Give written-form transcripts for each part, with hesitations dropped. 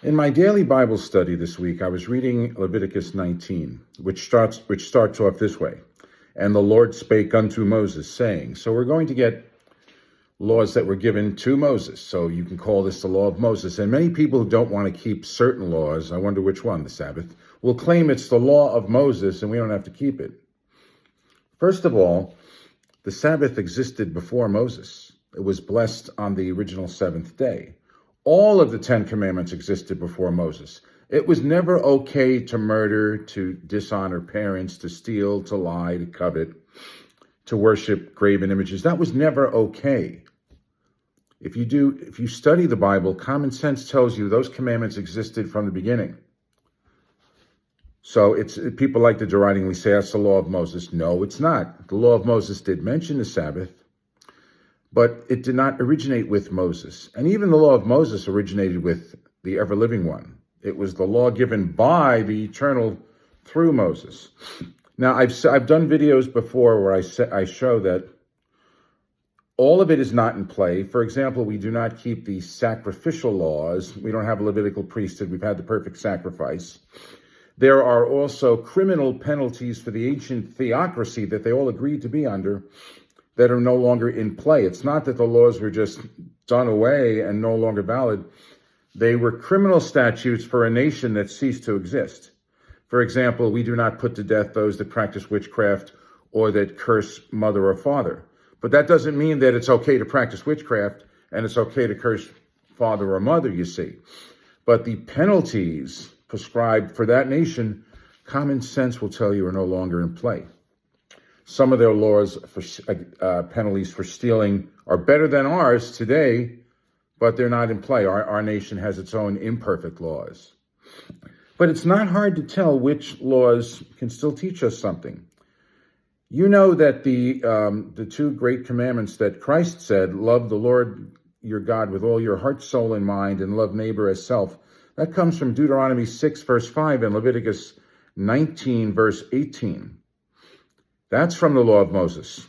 In my daily Bible study this week, I was reading Leviticus 19, which starts off this way. And the Lord spake unto Moses, saying. So we're going to get laws that were given to Moses. So you can call this the law of Moses. And many people who don't want to keep certain laws, I wonder which one, the Sabbath, will claim it's the law of Moses and we don't have to keep it. First of all, the Sabbath existed before Moses. It was blessed on the original seventh day. All of the Ten Commandments existed before Moses. It was never okay to murder, to dishonor parents, to steal, to lie, to covet, to worship graven images. That was never okay. If you study the Bible, common sense tells you those commandments existed from the beginning. So people like to deridingly say that's the law of Moses. No, it's not. The law of Moses did mention the Sabbath, but it did not originate with Moses. And even the law of Moses originated with the ever-living one. It was the law given by the eternal through Moses. Now, I've done videos before where I show that all of it is not in play. For example, we do not keep the sacrificial laws. We don't have a Levitical priesthood. We've had the perfect sacrifice. There are also criminal penalties for the ancient theocracy that they all agreed to be under that are no longer in play. It's not that the laws were just done away and no longer valid. They were criminal statutes for a nation that ceased to exist. For example, we do not put to death those that practice witchcraft or that curse mother or father. But that doesn't mean that it's okay to practice witchcraft and it's okay to curse father or mother, you see. But the penalties prescribed for that nation, common sense will tell you are no longer in play. Some of their laws for penalties for stealing are better than ours today, but they're not in play. Our nation has its own imperfect laws. But it's not hard to tell which laws can still teach us something. You know that the two great commandments that Christ said, love the Lord your God with all your heart, soul, and mind, and love neighbor as self, that comes from Deuteronomy 6, verse 5, and Leviticus 19, verse 18. That's from the law of Moses.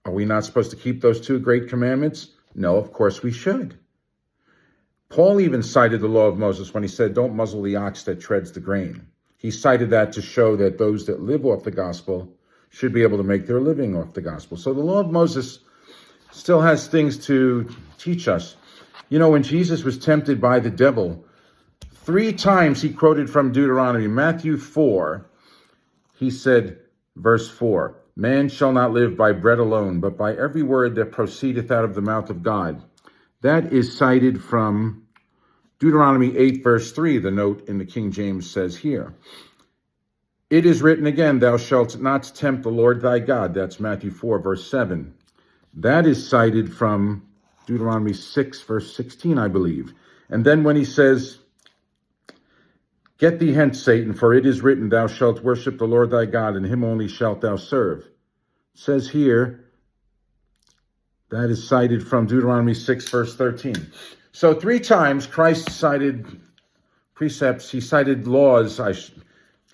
Are we not supposed to keep those two great commandments? No, of course we should. Paul even cited the law of Moses when he said, don't muzzle the ox that treads the grain. He cited that to show that those that live off the gospel should be able to make their living off the gospel. So the law of Moses still has things to teach us. You know, when Jesus was tempted by the devil, 3 times he quoted from Deuteronomy. Matthew 4, he said, verse 4, man shall not live by bread alone, but by every word that proceedeth out of the mouth of God. That is cited from Deuteronomy 8, verse 3. The note in the King James says here, it is written again, thou shalt not tempt the Lord thy God. That's Matthew 4, verse 7. That is cited from Deuteronomy 6, verse 16, I believe. And then when he says, get thee hence, Satan, for it is written, thou shalt worship the Lord thy God, and him only shalt thou serve. It says here, that is cited from Deuteronomy 6, verse 13. So 3 times Christ cited precepts, he cited laws,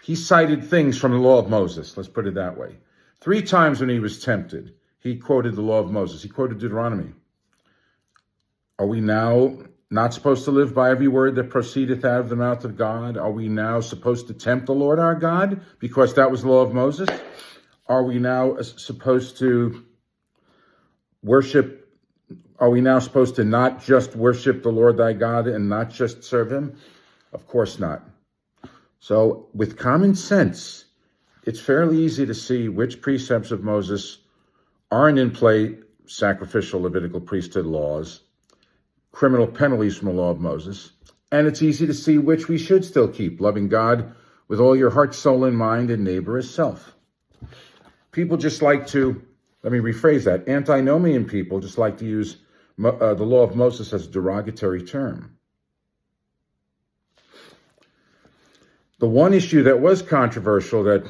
he cited things from the law of Moses, let's put it that way. 3 times when he was tempted, he quoted the law of Moses, he quoted Deuteronomy. Are we now not supposed to live by every word that proceedeth out of the mouth of God? Are we now supposed to tempt the Lord our God because that was the law of Moses? Are we now supposed to worship? Are we now supposed to not just worship the Lord thy God and not just serve him? Of course not. So with common sense, it's fairly easy to see which precepts of Moses aren't in play, sacrificial Levitical priesthood laws, criminal penalties from the law of Moses, and it's easy to see which we should still keep, loving God with all your heart, soul, and mind, and neighbor as self. People just like to, let me rephrase that, antinomian people just like to use the law of Moses as a derogatory term. The one issue that was controversial that,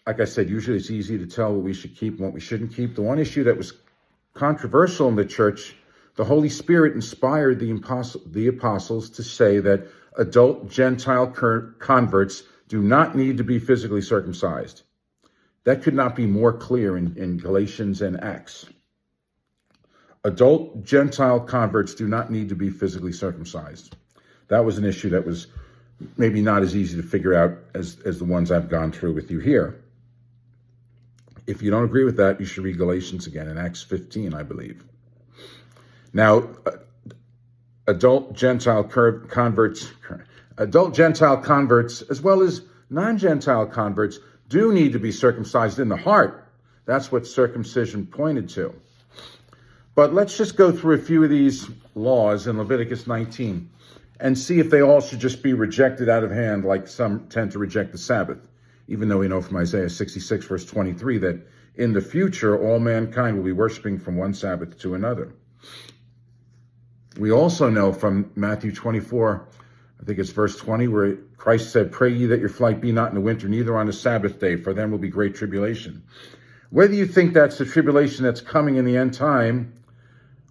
like I said, usually it's easy to tell what we should keep and what we shouldn't keep. The one issue that was controversial in the church, the Holy Spirit inspired the apostles to say that adult Gentile converts do not need to be physically circumcised. That could not be more clear in Galatians and Acts. Adult Gentile converts do not need to be physically circumcised. That was an issue that was maybe not as easy to figure out as the ones I've gone through with you here. If you don't agree with that, you should read Galatians again in Acts 15, I believe. Now, adult Gentile converts, as well as non-Gentile converts, do need to be circumcised in the heart. That's what circumcision pointed to. But let's just go through a few of these laws in Leviticus 19 and see if they all should just be rejected out of hand, like some tend to reject the Sabbath, even though we know from Isaiah 66, verse 23, that in the future, all mankind will be worshiping from one Sabbath to another. We also know from Matthew 24, I think it's verse 20, where Christ said, "Pray ye that your flight be not in the winter, neither on the Sabbath day, for then will be great tribulation." Whether you think that's the tribulation that's coming in the end time,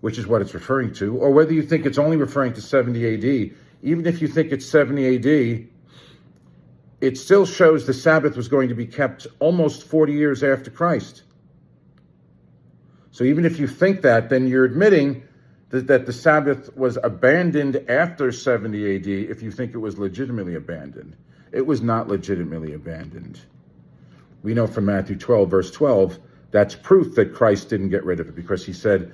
which is what it's referring to, or whether you think it's only referring to 70 AD, even if you think it's 70 AD, it still shows the Sabbath was going to be kept almost 40 years after Christ. So even if you think that, then you're admitting that the Sabbath was abandoned after 70 AD if you think it was legitimately abandoned. It was not legitimately abandoned. We know from Matthew 12, verse 12, that's proof that Christ didn't get rid of it, because he said,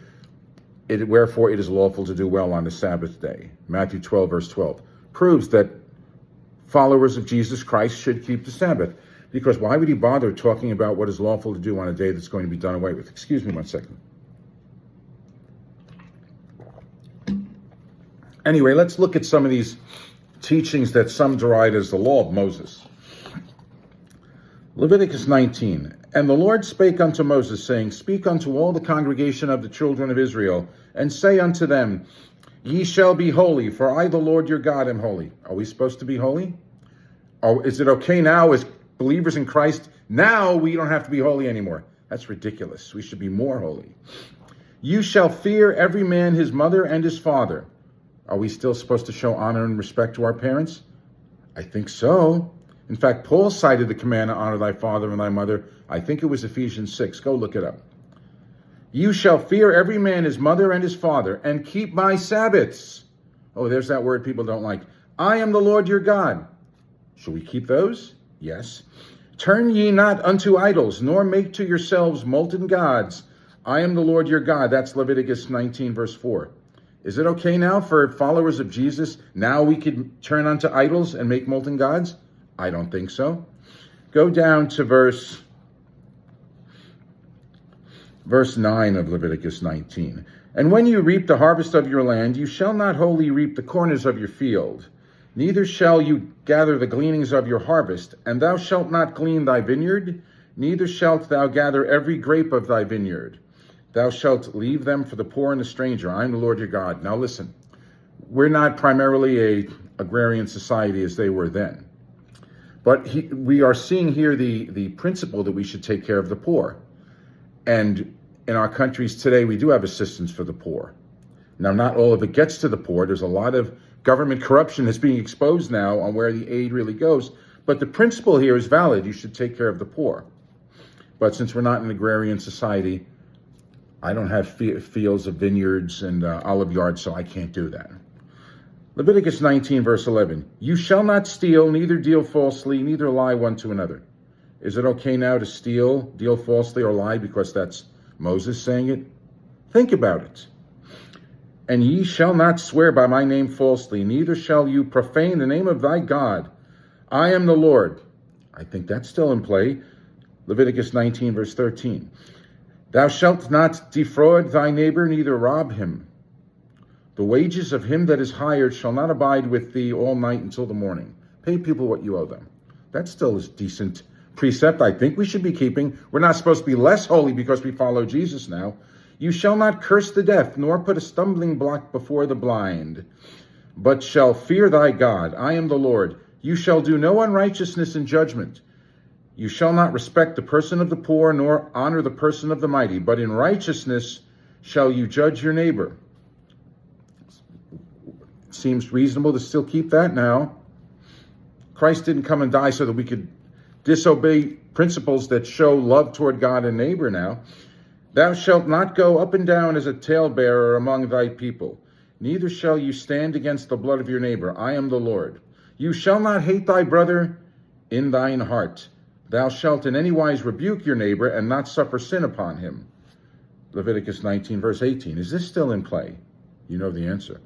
"Wherefore it is lawful to do well on the Sabbath day." Matthew 12, verse 12, proves that followers of Jesus Christ should keep the Sabbath. Because why would he bother talking about what is lawful to do on a day that's going to be done away with? Excuse me one second. Anyway, let's look at some of these teachings that some deride as the law of Moses. Leviticus 19, "And the Lord spake unto Moses, saying, Speak unto all the congregation of the children of Israel, and say unto them, Ye shall be holy, for I, the Lord your God, am holy." Are we supposed to be holy? Or is it okay now as believers in Christ? Now we don't have to be holy anymore. That's ridiculous. We should be more holy. "You shall fear every man his mother and his father." Are we still supposed to show honor and respect to our parents? I think so. In fact, Paul cited the command to honor thy father and thy mother. I think it was Ephesians 6. Go look it up. "You shall fear every man his mother and his father, and keep my Sabbaths." Oh, there's that word people don't like. "I am the Lord your God." Should we keep those? Yes. "Turn ye not unto idols, nor make to yourselves molten gods. I am the Lord your God." That's Leviticus 19, verse 4. Is it okay now for followers of Jesus, now we could turn unto idols and make molten gods? I don't think so. Go down to verse 9 of Leviticus 19. "And when you reap the harvest of your land, you shall not wholly reap the corners of your field, neither shall you gather the gleanings of your harvest. And thou shalt not glean thy vineyard, neither shalt thou gather every grape of thy vineyard. Thou shalt leave them for the poor and the stranger. I am the Lord your God." Now listen, we're not primarily a agrarian society as they were then. But we are seeing here the principle that we should take care of the poor. And in our countries today, we do have assistance for the poor. Now, not all of it gets to the poor. There's a lot of government corruption that's being exposed now on where the aid really goes. But the principle here is valid. You should take care of the poor. But since we're not an agrarian society, I don't have fields of vineyards and olive yards, so I can't do that. Leviticus 19, verse 11. "You shall not steal, neither deal falsely, neither lie one to another." Is it okay now to steal, deal falsely, or lie because that's Moses saying it? Think about it. "And ye shall not swear by my name falsely, neither shall you profane the name of thy God. I am the Lord." I think that's still in play. Leviticus 19, verse 13. "Thou shalt not defraud thy neighbor, neither rob him. The wages of him that is hired shall not abide with thee all night until the morning." Pay people what you owe them. That still is decent precept I think we should be keeping. We're not supposed to be less holy because we follow Jesus now. "You shall not curse the deaf, nor put a stumbling block before the blind, but shall fear thy God. I am the Lord. You shall do no unrighteousness in judgment. You shall not respect the person of the poor, nor honor the person of the mighty, but in righteousness shall you judge your neighbor." Seems reasonable to still keep that now. Christ didn't come and die so that we could disobey principles that show love toward God and neighbor now. "Thou shalt not go up and down as a talebearer among thy people. neither shall you stand against the blood of your neighbor. I am the Lord. You shall not hate thy brother in thine heart. Thou shalt in any wise rebuke your neighbor and not suffer sin upon him. Leviticus 19, verse 18. Is this still in play? You know the answer.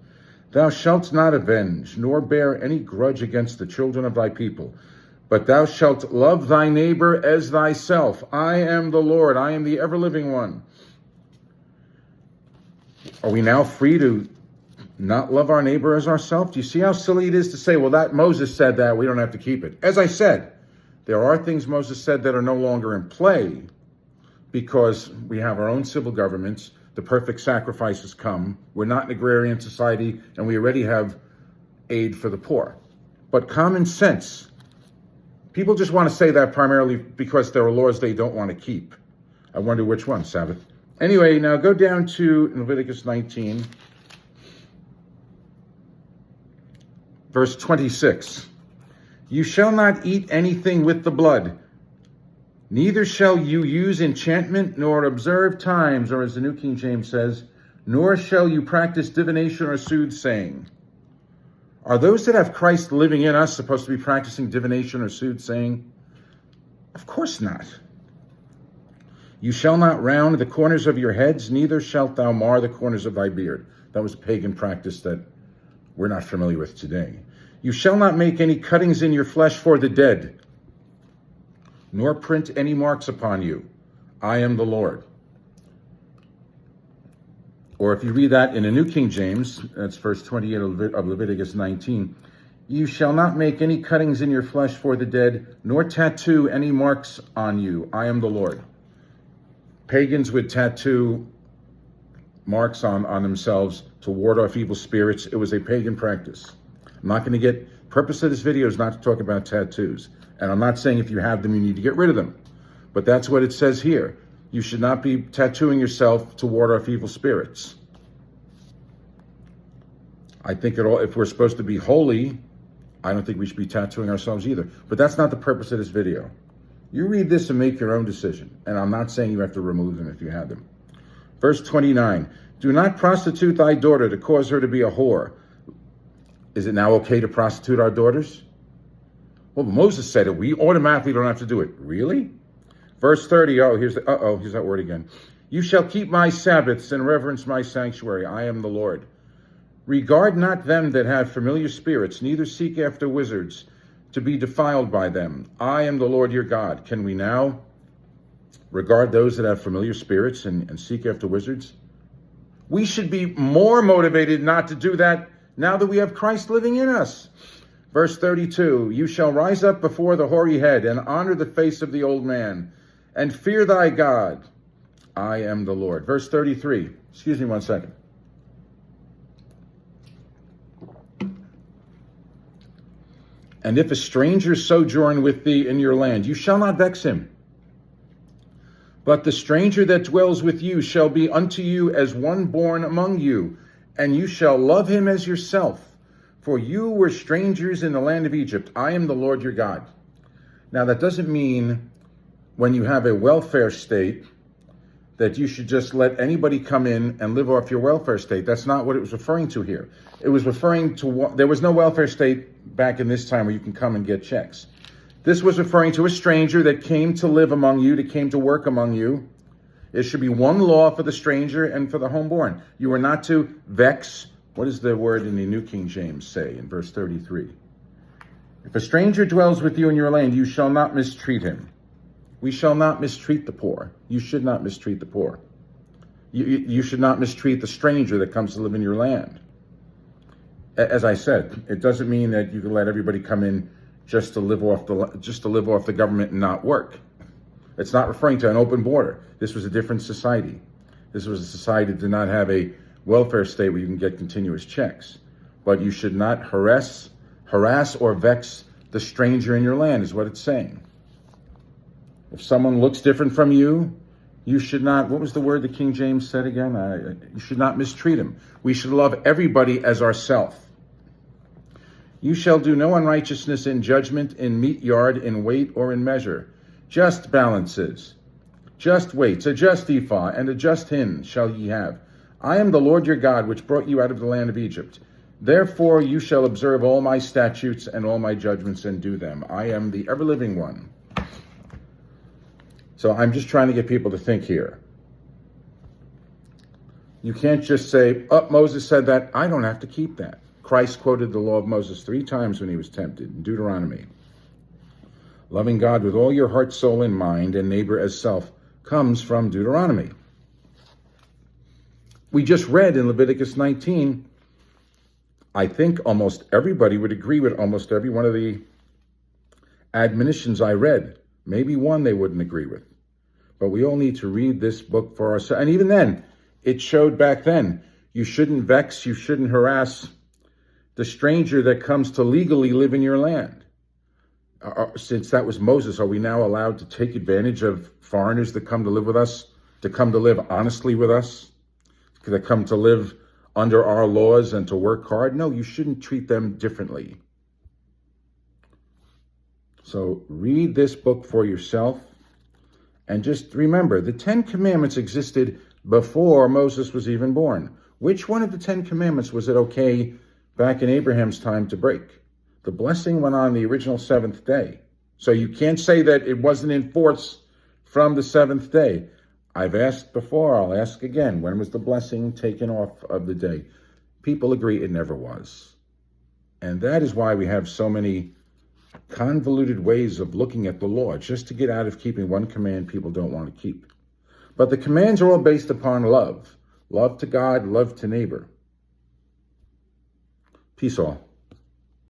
Thou shalt not avenge, nor bear any grudge against the children of thy people, but thou shalt love thy neighbor as thyself. I am the Lord. I am the ever-living one. Are we now free to not love our neighbor as ourselves? Do you see how silly it is to say, well, that Moses said that, we don't have to keep it? As I said, there are things Moses said that are no longer in play because we have our own civil governments. The perfect sacrifices come. We're not an agrarian society, and we already have aid for the poor. But common sense, people just want to say that primarily because there are laws they don't want to keep. I wonder which one, Sabbath. Anyway, now go down to Leviticus 19, verse 26. You shall not eat anything with the blood, neither shall you use enchantment, nor observe times, or as the New King James says, nor shall you practice divination or soothsaying. Are those that have Christ living in us supposed to be practicing divination or soothsaying? Of course not. You shall not round the corners of your heads, neither shalt thou mar the corners of thy beard. That was a pagan practice that we're not familiar with today. You shall not make any cuttings in your flesh for the dead, nor print any marks upon you. I am the Lord. Or if you read that in a New King James, that's verse 28 of Leviticus 19, you shall not make any cuttings in your flesh for the dead, nor tattoo any marks on you. I am the Lord. Pagans would tattoo marks on themselves to ward off evil spirits. It was a pagan practice. I'm not going to get, purpose of this video is not to talk about tattoos. And I'm not saying if you have them, you need to get rid of them. But that's what it says here. You should not be tattooing yourself to ward off evil spirits. I think if we're supposed to be holy, I don't think we should be tattooing ourselves either. But that's not the purpose of this video. You read this and make your own decision. And I'm not saying you have to remove them if you have them. Verse 29, do not prostitute thy daughter to cause her to be a whore. Is it now okay to prostitute our daughters? Well, Moses said it. We automatically don't have to do it. Really? Verse 30, here's that word again. You shall keep my Sabbaths and reverence my sanctuary. I am the Lord. Regard not them that have familiar spirits, neither seek after wizards to be defiled by them. I am the Lord your God. Can we now regard those that have familiar spirits and seek after wizards? We should be more motivated not to do that now that we have Christ living in us. Verse 32, you shall rise up before the hoary head and honor the face of the old man and fear thy God. I am the Lord. Verse 33, excuse me 1 second. And if a stranger sojourn with thee in your land, you shall not vex him. But the stranger that dwells with you shall be unto you as one born among you, and you shall love him as yourself. For you were strangers in the land of Egypt. I am the Lord your God. Now that doesn't mean when you have a welfare state that you should just let anybody come in and live off your welfare state. That's not what it was referring to here. It was referring to, there was no welfare state back in this time where you can come and get checks. This was referring to a stranger that came to live among you, that came to work among you. It should be one law for the stranger and for the homeborn. You are not to vex. What does the word in the New King James say in verse 33? If a stranger dwells with you in your land, you shall not mistreat him. We shall not mistreat the poor. You should not mistreat the poor. You should not mistreat the stranger that comes to live in your land. As I said, it doesn't mean that you can let everybody come in just to live off the government and not work. It's not referring to an open border. This was a different society. This was a society that did not have a welfare state where you can get continuous checks. But you should not harass or vex the stranger in your land, is what it's saying. If someone looks different from you, you should not, what was the word that King James said again? You should not mistreat him. We should love everybody as ourself. You shall do no unrighteousness in judgment, in meat yard, in weight, or in measure. Just balances, just weights, a just ephah, and a just hin shall ye have. I am the Lord your God, which brought you out of the land of Egypt. Therefore you shall observe all my statutes and all my judgments and do them. I am the ever-living one. So I'm just trying to get people to think here. You can't just say, oh, Moses said that, I don't have to keep that. Christ quoted the law of Moses 3 times when he was tempted in Deuteronomy. Loving God with all your heart, soul, and mind, and neighbor as self, comes from Deuteronomy. We just read in Leviticus 19, I think almost everybody would agree with almost every one of the admonitions I read. Maybe one they wouldn't agree with. But we all need to read this book for ourselves. And even then, it showed back then, you shouldn't vex, you shouldn't harass the stranger that comes to legally live in your land. Since that was Moses, are we now allowed to take advantage of foreigners that come to live with us, to come to live honestly with us, that come to live under our laws and to work hard? No, you shouldn't treat them differently. So read this book for yourself. And just remember, the 10 Commandments existed before Moses was even born. Which one of the 10 Commandments was it okay back in Abraham's time to break? The blessing went on the original 7th day. So you can't say that it wasn't in force from the 7th day. I've asked before, I'll ask again, when was the blessing taken off of the day? People agree it never was. And that is why we have so many convoluted ways of looking at the law, just to get out of keeping one command people don't want to keep. But the commands are all based upon love. Love to God, love to neighbor. Peace all.